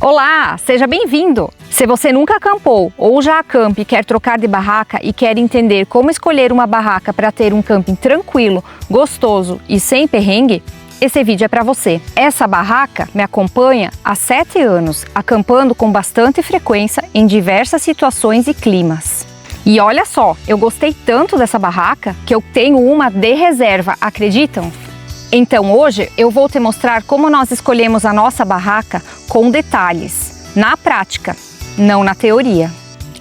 Olá, seja bem-vindo! Se você nunca acampou ou já acampa e quer trocar de barraca e quer entender como escolher uma barraca para ter um camping tranquilo, gostoso e sem perrengue, esse vídeo é para você. Essa barraca me acompanha há 7 anos, acampando com bastante frequência em diversas situações e climas. E olha só, eu gostei tanto dessa barraca que eu tenho uma de reserva, acreditam? Então hoje eu vou te mostrar como nós escolhemos a nossa barraca com detalhes, na prática, não na teoria.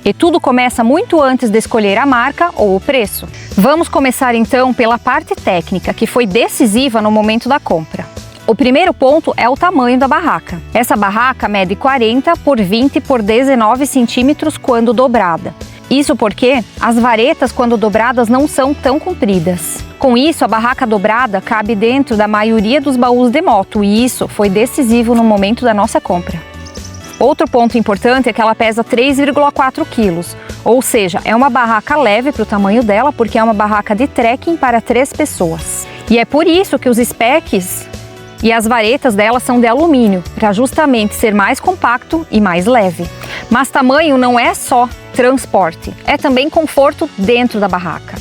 E tudo começa muito antes de escolher a marca ou o preço. Vamos começar então pela parte técnica, que foi decisiva no momento da compra. O primeiro ponto é o tamanho da barraca. Essa barraca mede 40 por 20 por 19 centímetros quando dobrada. Isso porque as varetas, quando dobradas, não são tão compridas. Com isso, a barraca dobrada cabe dentro da maioria dos baús de moto e isso foi decisivo no momento da nossa compra. Outro ponto importante é que ela pesa 3,4 quilos, ou seja, é uma barraca leve para o tamanho dela porque é uma barraca de trekking para 3 pessoas. E é por isso que os specs e as varetas dela são de alumínio, para justamente ser mais compacto e mais leve. Mas tamanho não é só transporte, é também conforto dentro da barraca.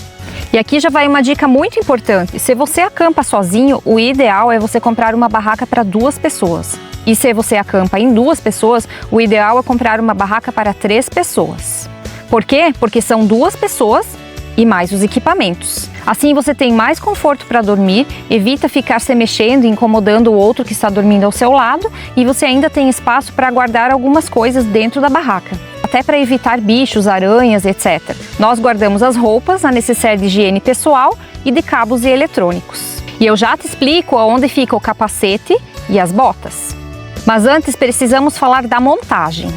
E aqui já vai uma dica muito importante: se você acampa sozinho, o ideal é você comprar uma barraca para 2 pessoas. E se você acampa em 2 pessoas, o ideal é comprar uma barraca para 3 pessoas. Por quê? Porque são 2 pessoas e mais os equipamentos. Assim você tem mais conforto para dormir, evita ficar se mexendo e incomodando o outro que está dormindo ao seu lado e você ainda tem espaço para guardar algumas coisas dentro da barraca. Até para evitar bichos, aranhas, etc. Nós guardamos as roupas, a necessaire de higiene pessoal e de cabos e eletrônicos. E eu já te explico aonde fica o capacete e as botas. Mas antes precisamos falar da montagem.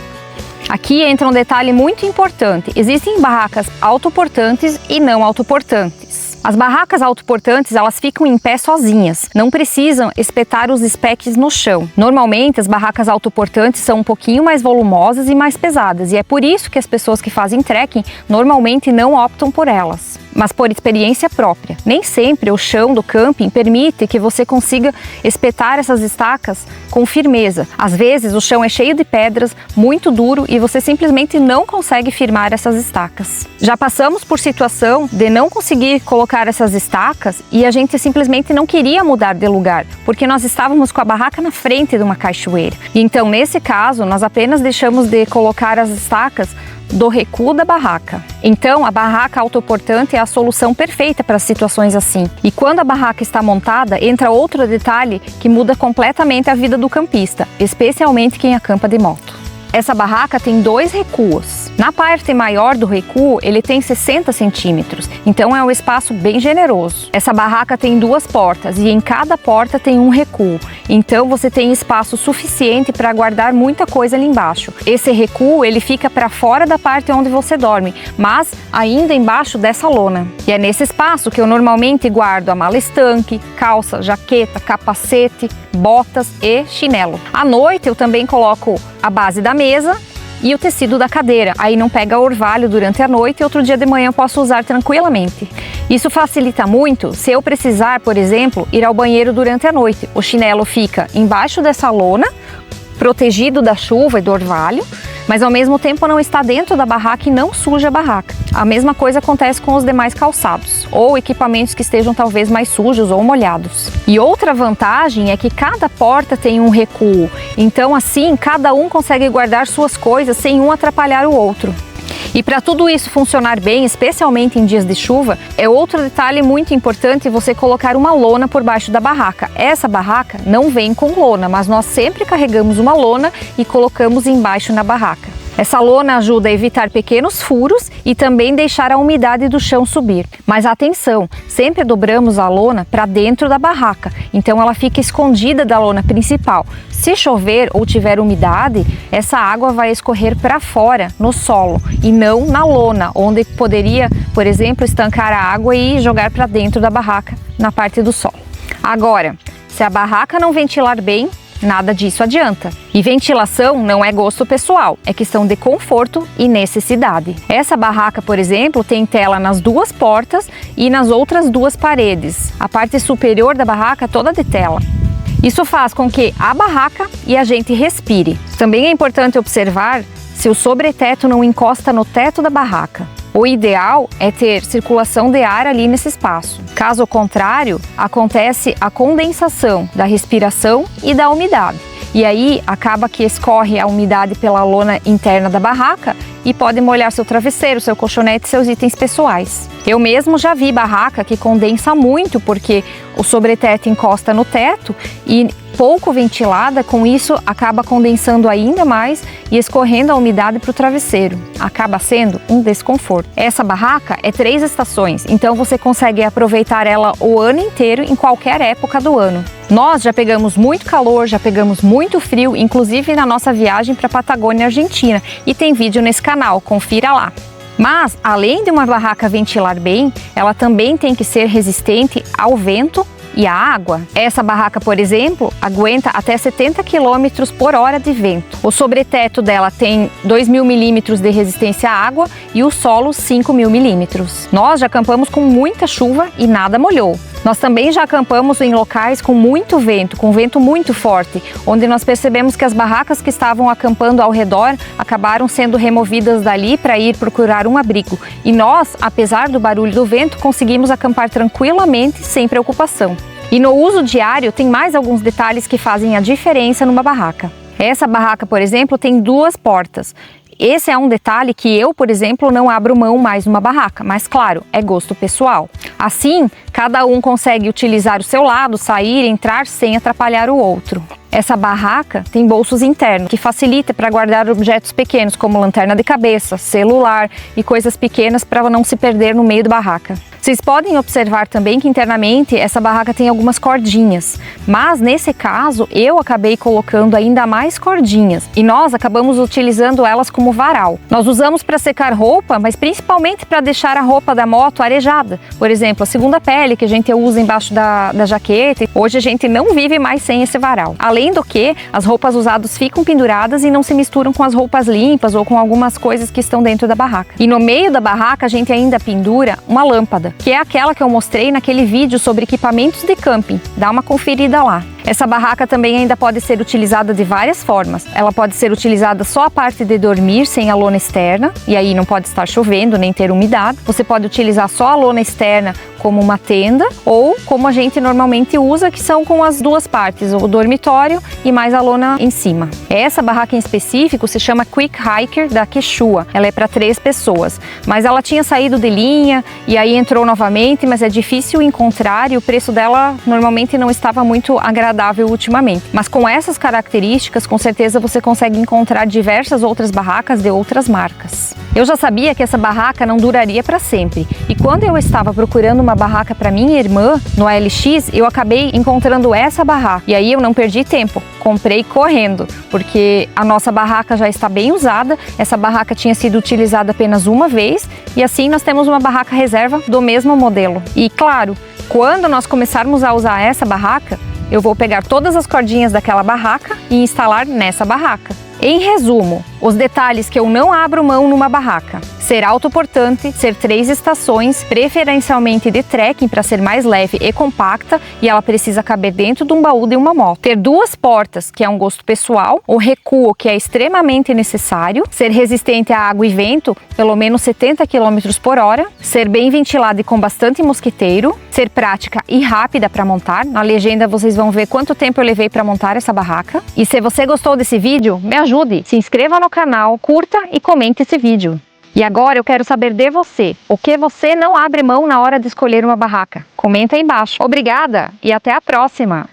Aqui entra um detalhe muito importante: existem barracas autoportantes e não autoportantes. As barracas autoportantes, elas ficam em pé sozinhas, não precisam espetar os specs no chão. Normalmente as barracas autoportantes são um pouquinho mais volumosas e mais pesadas, e é por isso que as pessoas que fazem trekking normalmente não optam por elas. Mas por experiência própria, nem sempre o chão do camping permite que você consiga espetar essas estacas com firmeza. Às vezes o chão é cheio de pedras, muito duro e você simplesmente não consegue firmar essas estacas. Já passamos por situação de não conseguir colocar essas estacas e a gente simplesmente não queria mudar de lugar, porque nós estávamos com a barraca na frente de uma cachoeira. E então nesse caso nós apenas deixamos de colocar as estacas do recuo da barraca. Então a barraca autoportante é a solução perfeita para situações assim. E quando a barraca está montada, entra outro detalhe que muda completamente a vida do campista, especialmente quem acampa de moto. Essa barraca tem 2 recuos. Na parte maior do recuo, ele tem 60 centímetros, então é um espaço bem generoso. Essa barraca tem 2 portas e em cada porta tem um recuo, então você tem espaço suficiente para guardar muita coisa ali embaixo. Esse recuo, ele fica para fora da parte onde você dorme, mas ainda embaixo dessa lona. E é nesse espaço que eu normalmente guardo a mala estanque, calça, jaqueta, capacete, botas e chinelo. À noite eu também coloco a base da mesa e o tecido da cadeira, aí não pega orvalho durante a noite e outro dia de manhã eu posso usar tranquilamente. Isso facilita muito se eu precisar, por exemplo, ir ao banheiro durante a noite. O chinelo fica embaixo dessa lona, protegido da chuva e do orvalho, mas ao mesmo tempo não está dentro da barraca e não suja a barraca. A mesma coisa acontece com os demais calçados, ou equipamentos que estejam talvez mais sujos ou molhados. E outra vantagem é que cada porta tem um recuo, então assim cada um consegue guardar suas coisas sem um atrapalhar o outro. E para tudo isso funcionar bem, especialmente em dias de chuva, é outro detalhe muito importante você colocar uma lona por baixo da barraca. Essa barraca não vem com lona, mas nós sempre carregamos uma lona e colocamos embaixo na barraca. Essa lona ajuda a evitar pequenos furos e também deixar a umidade do chão subir. Mas atenção, sempre dobramos a lona para dentro da barraca, então ela fica escondida da lona principal. Se chover ou tiver umidade, essa água vai escorrer para fora, no solo, e não na lona, onde poderia, por exemplo, estancar a água e jogar para dentro da barraca, na parte do solo. Agora, se a barraca não ventilar bem, nada disso adianta. E ventilação não é gosto pessoal, é questão de conforto e necessidade. Essa barraca, por exemplo, tem tela nas 2 portas e nas outras 2 paredes. A parte superior da barraca toda de tela. Isso faz com que a barraca e a gente respire. Também é importante observar se o sobreteto não encosta no teto da barraca. O ideal é ter circulação de ar ali nesse espaço. Caso contrário, acontece a condensação da respiração e da umidade. E aí acaba que escorre a umidade pela lona interna da barraca e pode molhar seu travesseiro, seu colchonete e seus itens pessoais. Eu mesmo já vi barraca que condensa muito porque o sobreteto encosta no teto e pouco ventilada, com isso acaba condensando ainda mais e escorrendo a umidade para o travesseiro. Acaba sendo um desconforto. Essa barraca é 3 estações, então você consegue aproveitar ela o ano inteiro em qualquer época do ano. Nós já pegamos muito calor, já pegamos muito frio, inclusive na nossa viagem para a Patagônia, Argentina, e tem vídeo nesse canal, confira lá. Mas, além de uma barraca ventilar bem, ela também tem que ser resistente ao vento e à água. Essa barraca, por exemplo, aguenta até 70 km por hora de vento. O sobreteto dela tem 2.000 milímetros de resistência à água e o solo 5.000 milímetros. Nós já acampamos com muita chuva e nada molhou. Nós também já acampamos em locais com muito vento, com vento muito forte, onde nós percebemos que as barracas que estavam acampando ao redor acabaram sendo removidas dali para ir procurar um abrigo. E nós, apesar do barulho do vento, conseguimos acampar tranquilamente, sem preocupação. E no uso diário tem mais alguns detalhes que fazem a diferença numa barraca. Essa barraca, por exemplo, tem 2 portas. Esse é um detalhe que eu, por exemplo, não abro mão mais numa barraca, mas claro, é gosto pessoal. Assim, cada um consegue utilizar o seu lado, sair, entrar sem atrapalhar o outro. Essa barraca tem bolsos internos, que facilita para guardar objetos pequenos, como lanterna de cabeça, celular e coisas pequenas para não se perder no meio da barraca. Vocês podem observar também que internamente essa barraca tem algumas cordinhas, mas nesse caso eu acabei colocando ainda mais cordinhas e nós acabamos utilizando elas como varal. Nós usamos para secar roupa, mas principalmente para deixar a roupa da moto arejada. Por exemplo, a segunda pele que a gente usa embaixo da jaqueta. Hoje a gente não vive mais sem esse varal. Além do que, as roupas usadas ficam penduradas e não se misturam com as roupas limpas ou com algumas coisas que estão dentro da barraca. E no meio da barraca a gente ainda pendura uma lâmpada, que é aquela que eu mostrei naquele vídeo sobre equipamentos de camping. Dá uma conferida lá. Essa barraca também ainda pode ser utilizada de várias formas. Ela pode ser utilizada só a parte de dormir sem a lona externa, e aí não pode estar chovendo nem ter umidade. Você pode utilizar só a lona externa como uma tenda, ou como a gente normalmente usa, que são com as 2 partes, o dormitório e mais a lona em cima. Essa barraca em específico se chama Quick Hiker da Quechua. Ela é para 3 pessoas, mas ela tinha saído de linha e aí entrou novamente, mas é difícil encontrar e o preço dela normalmente não estava muito agradável ultimamente. Mas com essas características, com certeza você consegue encontrar diversas outras barracas de outras marcas. Eu já sabia que essa barraca não duraria para sempre, e quando eu estava procurando uma barraca para minha irmã no OLX, eu acabei encontrando essa barraca, e aí eu não perdi tempo, comprei correndo, porque a nossa barraca já está bem usada. Essa barraca tinha sido utilizada apenas uma vez, e assim nós temos uma barraca reserva do mesmo modelo. E claro, quando nós começarmos a usar essa barraca, eu vou pegar todas as cordinhas daquela barraca e instalar nessa barraca. Em resumo, os detalhes que eu não abro mão numa barraca: ser autoportante, ser 3 estações, preferencialmente de trekking para ser mais leve e compacta, e ela precisa caber dentro de um baú de uma moto. Ter 2 portas, que é um gosto pessoal, o recuo, que é extremamente necessário, ser resistente a água e vento, pelo menos 70 km por hora, ser bem ventilada e com bastante mosquiteiro, ser prática e rápida para montar. Na legenda vocês vão ver quanto tempo eu levei para montar essa barraca. E se você gostou desse vídeo, me ajude, se inscreva no canal, curta e comente esse vídeo. E agora eu quero saber de você, o que você não abre mão na hora de escolher uma barraca? Comenta aí embaixo. Obrigada e até a próxima!